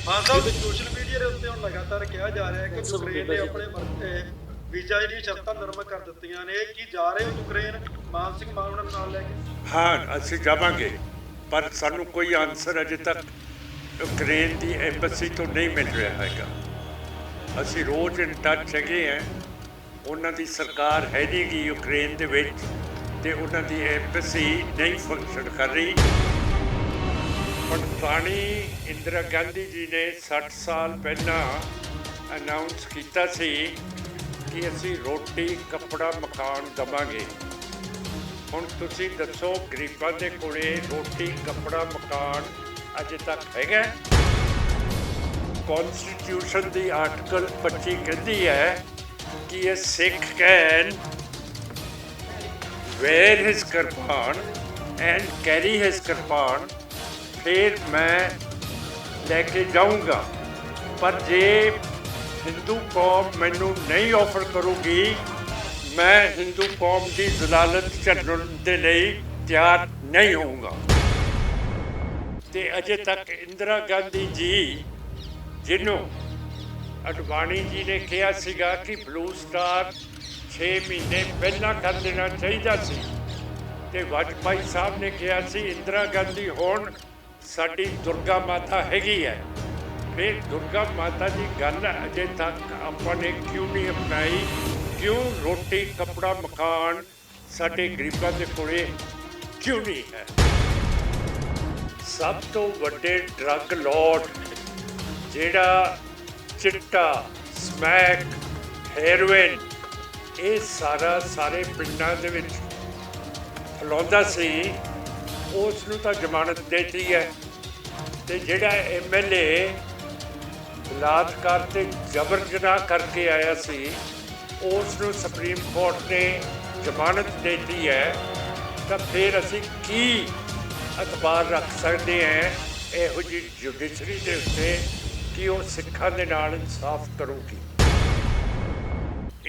ਮਾਨ ਸਾਹਿਬ social media ਦੇ ਉੱਤੇ ਹੁਣ ਲਗਾਤਾਰ ਕਿਹਾ ਜਾ ਰਿਹਾ ਹੈ ਕਿ ਯੂਕਰੇਨ ਨੇ ਆਪਣੇ ਵੀਜ਼ਾ ਦੀਆਂ ਸ਼ਰਤਾਂ ਨਰਮ ਕਰ ਦਿੱਤੀਆਂ ਨੇ। ਕੀ ਜਾ ਰਹੇ ਹੋ ਯੂਕਰੇਨ ਮਾਨ ਸਿੰਘ ਮਾਨ ਨੂੰ ਨਾਲ ਲੈ ਕੇ? ਹਾਂ, ਅਸੀਂ ਜਾਵਾਂਗੇ, ਪਰ ਸਾਨੂੰ ਕੋਈ ਆਨਸਰ ਅਜੇ ਤੱਕ ਯੂਕਰੇਨ ਦੀ ਐਮਬੈਸੀ ਤੋਂ ਨਹੀਂ ਮਿਲ ਰਿਹਾ ਹੈਗਾ। ਅਸੀਂ ਰੋਜ਼ ਇਨ ਟੱਚ ਹੈਗੇ ਹਾਂ। ਉਹਨਾਂ ਦੀ ਸਰਕਾਰ ਹੈ ਨਹੀਂ ਗੀ ਯੂਕਰੇਨ ਦੇ ਵਿੱਚ, ਅਤੇ ਉਹਨਾਂ ਦੀ ਐਮਬੈਸੀ ਨਹੀਂ ਫੰਕਸ਼ਨ ਕਰ ਰਹੀ। ਪਾਕਿਸਤਾਨੀ ਇੰਦਰਾ ਗਾਂਧੀ ਜੀ ਨੇ 60 ਸਾਲ ਪਹਿਲਾਂ ਅਨਾਊਂਸ ਕੀਤਾ ਸੀ ਕਿ ਅਸੀਂ ਰੋਟੀ ਕੱਪੜਾ ਮਕਾਨ ਦੇਵਾਂਗੇ। ਹੁਣ ਤੁਸੀਂ ਦੱਸੋ, ਗਰੀਬਾਂ ਦੇ ਕੋਲੇ ਰੋਟੀ ਕੱਪੜਾ ਮਕਾਨ ਅਜੇ ਤੱਕ ਹੈਗਾ? ਕੌਨਸਟੀਟਿਊਸ਼ਨ ਦੀ ਆਰਟੀਕਲ 25 ਕਹਿੰਦੀ ਹੈ ਕਿ ਇਹ ਸਿੱਖ can wear his kirpan and carry his kirpan, ਫਿਰ ਮੈਂ ਲੈ ਕੇ ਜਾਊਂਗਾ। ਪਰ ਜੇ ਹਿੰਦੂ ਕੌਮ ਮੈਨੂੰ ਨਹੀਂ ਆਫਰ ਕਰੂਗੀ, ਮੈਂ ਹਿੰਦੂ ਕੌਮ ਦੀ ਜ਼ਲਾਲਤ ਝੱਲਣ ਦੇ ਲਈ ਤਿਆਰ ਨਹੀਂ ਹੋਊਂਗਾ। ਅਤੇ ਅਜੇ ਤੱਕ ਇੰਦਰਾ ਗਾਂਧੀ ਜੀ, ਜਿਹਨੂੰ ਅਡਵਾਨੀ ਜੀ ਨੇ ਕਿਹਾ ਸੀਗਾ ਕਿ ਬਲੂ ਸਟਾਰ 6 ਮਹੀਨੇ ਪਹਿਲਾਂ ਕਰ ਦੇਣਾ ਚਾਹੀਦਾ ਸੀ, ਅਤੇ ਵਾਜਪਾਈ ਸਾਹਿਬ ਨੇ ਕਿਹਾ ਸੀ ਇੰਦਰਾ ਗਾਂਧੀ ਹੁਣ ਸਾਡੀ ਦੁਰਗਾ ਮਾਤਾ ਹੈਗੀ ਹੈ। ਫਿਰ ਦੁਰਗਾ ਮਾਤਾ ਦੀ ਗੱਲ ਅਜੇ ਤੱਕ ਆਪਾਂ ਨੇ ਕਿਉਂ ਨਹੀਂ ਅਪਣਾਈ? ਕਿਉਂ ਰੋਟੀ ਕੱਪੜਾ ਮਕਾਨ ਸਾਡੇ ਗਰੀਬਾਂ ਦੇ ਕੋਲੇ ਕਿਉਂ ਨਹੀਂ ਹੈ? ਸਭ ਤੋਂ ਵੱਡੇ ਡਰੱਗ ਲਾਰਡ ਜਿਹੜਾ ਚਿੱਟਾ, ਸਮੈਕ, ਹੈਰੋਇਨ, ਇਹ ਸਾਰੇ ਪਿੰਡਾਂ ਦੇ ਵਿੱਚ ਫੈਲਾਉਂਦਾ ਸੀ, ਉਸ ਨੂੰ ਤਾਂ ਜ਼ਮਾਨਤ ਦੇਤੀ ਹੈ। ਅਤੇ ਜਿਹੜਾ MLA ਬਲਾਤਕਾਰ ਤੇ ਜਬਰ ਜਨਾਹ ਕਰਕੇ ਆਇਆ ਸੀ, ਉਸ ਨੂੰ ਸੁਪਰੀਮ ਕੋਰਟ ਨੇ ਜ਼ਮਾਨਤ ਦੇਤੀ ਹੈ। ਤਾਂ ਫਿਰ ਅਸੀਂ ਕੀ ਅਖਬਾਰ ਰੱਖ ਸਕਦੇ ਹਾਂ ਇਹੋ ਜਿਹੀ ਜੁਡੀਸ਼ਰੀ ਦੇ ਉੱਤੇ ਕਿ ਉਹ ਸਿੱਖਾਂ ਦੇ ਨਾਲ ਇਨਸਾਫ ਕਰੂਗੀ?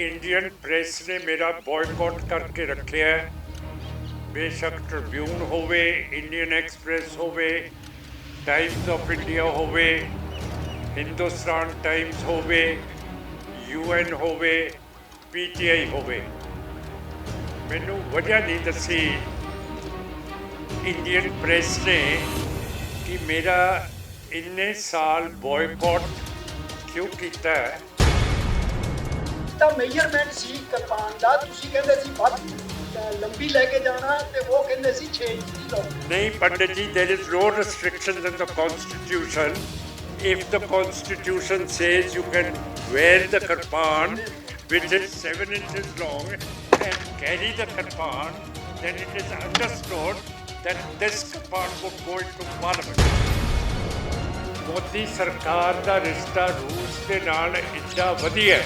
ਇੰਡੀਅਨ ਪ੍ਰੈਸ ਨੇ ਮੇਰਾ ਬੋਇਕੋਟ ਕਰਕੇ ਰੱਖਿਆ। ਬੇਸ਼ੱਕ ਟ੍ਰਿਬਿਊਨ ਹੋਵੇ, ਇੰਡੀਅਨ ਐਕਸਪ੍ਰੈਸ ਹੋਵੇ, ਟਾਈਮਸ ਆਫ ਇੰਡੀਆ ਹੋਵੇ, ਹਿੰਦੁਸਤਾਨ ਟਾਈਮਸ ਹੋਵੇ, UN ਹੋਵੇ, PTI ਹੋਵੇ, ਮੈਨੂੰ ਵਜ੍ਹਾ ਨਹੀਂ ਦੱਸੀ ਇੰਡੀਅਨ ਪ੍ਰੈਸ ਨੇ ਕਿ ਮੇਰਾ ਇੰਨੇ ਸਾਲ ਬੋਇਕੋਟ ਕਿਉਂ ਕੀਤਾ ਹੈ। ਤਾਂ ਮੇਜਰਮੈਂਟ ਸੀ ਕਿਰਪਾਨ ਦਾ, ਤੁਸੀਂ ਕਹਿੰਦੇ ਸੀ ਵੱਧ ਲੰਬੀ ਲੈ ਕੇ ਜਾਣਾ, ਤੇ ਉਹ ਕਹਿੰਦੇ ਸੀ 6 ਇੰਚ ਦੀ ਲਓ। ਨਹੀਂ ਪੰਡਿਤ ਜੀ, there is no restriction in the constitution. If the constitution says you can wear the kirpan which is 7 inches long and carry the kirpan, then it is understood that this kirpan would go into parliament. Modi ਸਰਕਾਰ ਦਾ ਰਿਸ਼ਤਾ ਰੂਸ ਦੇ ਨਾਲ ਇੱਡਾ ਵਧੀਆ,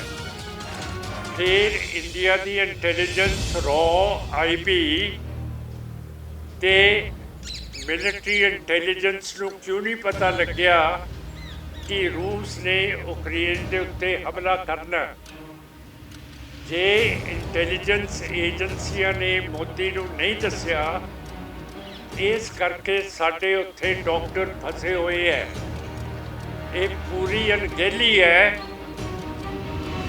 ਫਿਰ India ਦੀ intelligence IB ਅਤੇ military intelligence ਨੂੰ ਕਿਉਂ ਨਹੀਂ ਪਤਾ ਲੱਗਿਆ ਕਿ ਰੂਸ ਨੇ ਯੂਕਰੇਨ ਦੇ ਉੱਤੇ ਹਮਲਾ ਕਰਨਾ? ਜੇ ਇੰਟੈਲੀਜੈਂਸ ਏਜੰਸੀਆਂ ਨੇ ਮੋਦੀ ਨੂੰ ਨਹੀਂ ਦੱਸਿਆ, ਇਸ ਕਰਕੇ ਸਾਡੇ ਉੱਥੇ ਡਾਕਟਰ ਫਸੇ ਹੋਏ ਹੈ। ਇਹ ਪੂਰੀ ਅਣਗਹਿਲੀ ਹੈ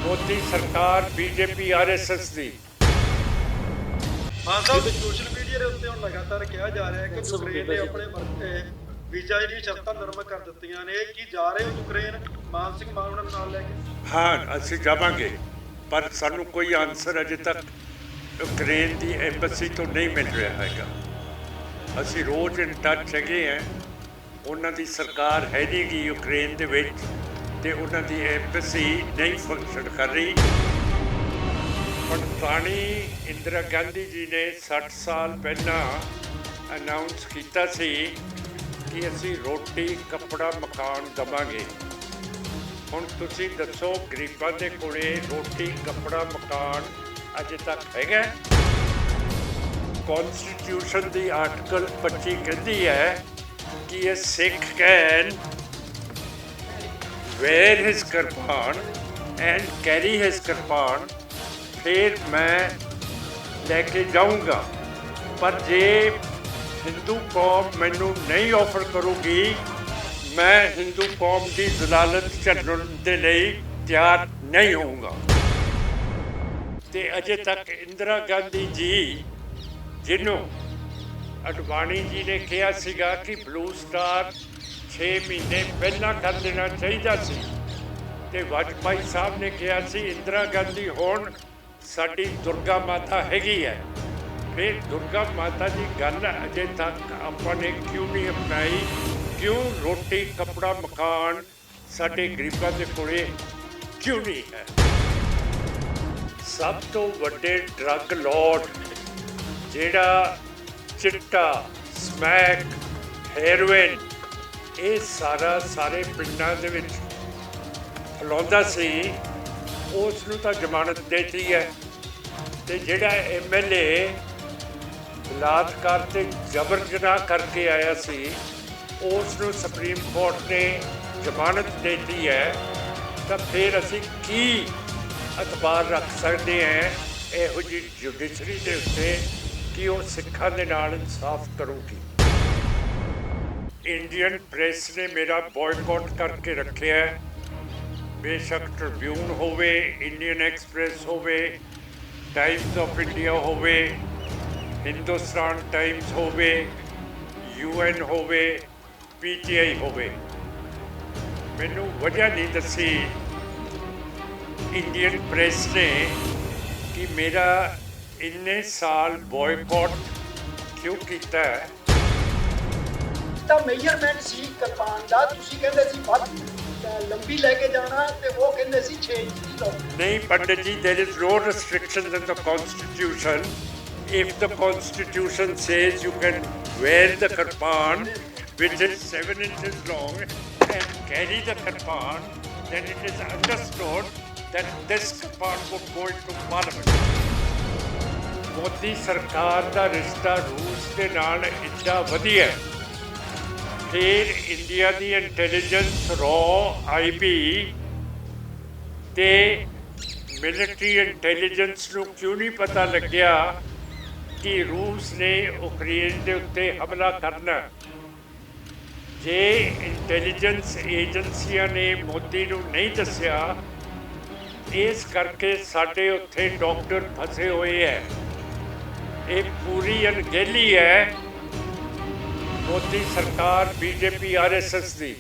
ਮੋਦੀ ਸਰਕਾਰ, BJP, RSS ਦੀ। ਮਾਨ ਸਾਹਿਬ ਸੋਸ਼ਲ ਮੀਡੀਆ ਦੇ ਉੱਤੇ ਹੁਣ ਲਗਾਤਾਰ ਕਿਹਾ ਜਾ ਰਿਹਾ ਹੈ ਕਿ ਯੂਕਰੇਨ ਨੇ ਆਪਣੇ ਵੀਜ਼ਾ ਦੀਆਂ ਸ਼ਰਤਾਂ ਨਰਮ ਕਰ ਦਿੱਤੀਆਂ ਨੇ। ਕੀ ਜਾ ਰਹੇ ਹੋ ਯੂਕਰੇਨ ਮਾਨ ਸਿੰਘ ਮਾਨ ਨੂੰ ਨਾਲ ਲੈ ਕੇ? ਹਾਂ, ਅਸੀਂ ਜਾਵਾਂਗੇ, ਪਰ ਸਾਨੂੰ ਕੋਈ ਆਨਸਰ ਅਜੇ ਤੱਕ ਯੂਕਰੇਨ ਦੀ ਐਮਬੈਸੀ ਤੋਂ ਨਹੀਂ ਮਿਲ ਰਿਹਾ ਹੈਗਾ। ਅਸੀਂ ਰੋਜ਼ ਇਨ ਟੱਚ ਹੈਗੇ ਹਾਂ। ਉਹਨਾਂ ਦੀ ਸਰਕਾਰ ਹੈ ਨਹੀਂ ਗੀ ਯੂਕਰੇਨ ਦੇ ਵਿੱਚ, ਅਤੇ ਉਹਨਾਂ ਦੀ ਐਮਬੈਸੀ ਨਹੀਂ ਫੰਕਸ਼ਨ ਕਰ ਰਹੀ। ਪਾਕਿਸਤਾਨੀ ਇੰਦਰਾ ਗਾਂਧੀ ਜੀ ਨੇ 60 ਸਾਲ ਪਹਿਲਾਂ ਅਨਾਊਂਸ ਕੀਤਾ ਸੀ ਕਿ ਅਸੀਂ ਰੋਟੀ ਕੱਪੜਾ ਮਕਾਨ ਦੇਵਾਂਗੇ। ਹੁਣ ਤੁਸੀਂ ਦੱਸੋ, ਗਰੀਬਾਂ ਦੇ ਕੋਲੇ ਰੋਟੀ ਕੱਪੜਾ ਮਕਾਨ ਅਜੇ ਤੱਕ ਹੈਗਾ? ਕੌਨਸਟੀਟਿਊਸ਼ਨ ਦੀ ਆਰਟੀਕਲ 25 ਕਹਿੰਦੀ ਹੈ ਕਿ ਇਹ ਸਿੱਖ can wear his kirpan and carry his kirpan, ਫਿਰ ਮੈਂ ਲੈ ਕੇ ਜਾਊਂਗਾ। ਪਰ ਜੇ ਹਿੰਦੂ ਕੌਮ ਮੈਨੂੰ ਨਹੀਂ ਆਫਰ ਕਰੂਗੀ, मैं हिंदू कौम की जलालत झल्लण दे लई तैयार नहीं होऊंगा। ते अजे तक इंदिरा गांधी जी जिन्हों अडवाणी जी ने कहा सीगा कि ब्लू स्टार 6 महीने पहला कर देना चाहिए सी, ते वाजपेयी साहब ने कहा सी इंदिरा गांधी होण साडी दुर्गा माता हैगी है। फिर दुर्गा माता की गल अजे तक आपां ने क्यों नहीं अपनाई? क्यों रोटी कपड़ा मकान साडे गरीबां दे कोले क्यों नहीं है? सब तो वड्डे ड्रग लॉर्ड जिहड़ा चिट्टा समैक हेरोइन ये सारे पिंडां दे विच फैलाउंदा सी, उस नूं तां जमानत देती है। ते जिहड़ा MLA बलात्कार ते जबर जनाह करके आया सी उस नूं सुप्रीम कोर्ट ने जमानत देती है। तो फिर असीं की अतबार रख सकते हैं इहो जी जुडिशरी दे उत्ते कि वो सिखां दे नाल इंसाफ करूगी? इंडियन प्रेस ने मेरा बॉयकॉट करके रखे है, बेशक ट्रिब्यून होवे, इंडियन एक्सप्रेस होवे, टाइम्स ऑफ इंडिया होवे, हिंदुस्तान टाइम्स होवे, UN होवे, PTI होवे। मैनू वजह नहीं दसी इंडियन प्रेस ने कि मेरा इन्ने साल बॉयकॉट क्यों किया है। ਤਾਂ ਮੇਜਰਮੈਂਟ ਸੀ ਕਿਰਪਾਨ ਦਾ, ਤੁਸੀਂ ਕਹਿੰਦੇ ਸੀ ਵੱਧ ਲੰਬੀ ਲੈ ਕੇ ਜਾਣਾ ਤੇ ਉਹ ਕਹਿੰਦੇ ਸੀ 6 ਇੰਚ ਦੀ ਲਾਓ। नहीं पंडित जी, there is no restriction in the constitution. If the constitution says you can wear the kirpan which is 7 inches long and carry the kirpan, then it is understood that this kirpan would go into parliament. Modi सरकार का रिश्ता रूस के नाल इतना वधिया है। फिर इंडिया की इंटैलीजेंस रॉ IB ते मिलिटरी इंटैलीजेंस नूं क्यों नहीं पता लग्या कि रूस ने यूक्रेन के उत्ते हमला करना? जे इंटैलीजेंस एजेंसियां ने मोदी नूं नहीं दस्या, इस करके साडे उत्थे डॉक्टर फसे हुए है। एक पूरी अनगहली है मोदी सरकार BJP RSS की।